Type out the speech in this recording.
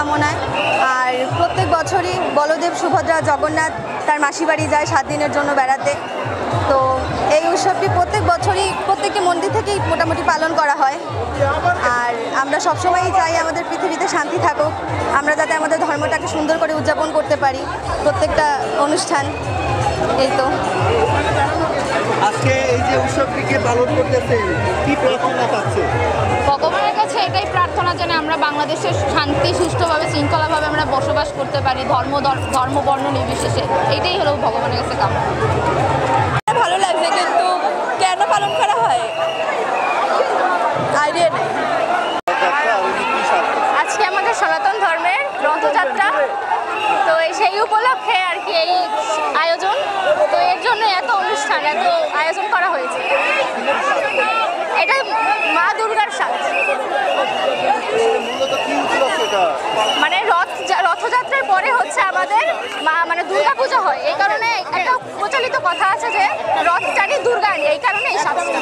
কামনায়। আর প্রত্যেক বছরই বলদেব, সুভদ্রা, জগন্নাথ তার মাসি বাড়ি যায় 7 দিনের জন্য বেড়াতে। তো এই উৎসবটি প্রত্যেক বছরই প্রত্যেকটি মন্দির থেকেই মোটামুটি পালন করা হয়। আর আমরা সবসময়ই চাই আমাদের পৃথিবীতে শান্তি থাকুক, আমরা যাতে আমাদের ধর্মটাকে সুন্দর করে উদযাপন করতে পারি প্রত্যেকটা অনুষ্ঠান। এই তো আজকে এই যে উৎসবটিকে পালন করতেছেন, কি প্রার্থনা পাচ্ছে? ভগবানের কাছে এটাই প্রার্থনা যেন আমরা বাংলাদেশের শান্তি, সুষ্ঠুভাবে, শৃঙ্খলাভাবে আমরা বসবাস করতে পারি, ধর্ম বর্ণ নির্বিশেষে। এইটাই হলো ভগবানের কাছে কামনা। ভালো লাগছে, কিন্তু কেন পালন করা হয় আইডিয়া নেই। আজকে আমাদের সনাতন ধর্মের রথযাত্রা, তো সেই উপলক্ষে আর কি এই আয়োজন। তো এর জন্য এত অনুষ্ঠান, এত আয়োজন করা হয়েছে। এটা মা দুর্গার সাজ, মানে রথযাত্রার পরে হচ্ছে আমাদের মানে দুর্গা পূজা হয়। এই কারণে একটা প্রচলিত কথা আছে যে রথ টানি দুর্গা আনি, এই কারণে এই সাজটা।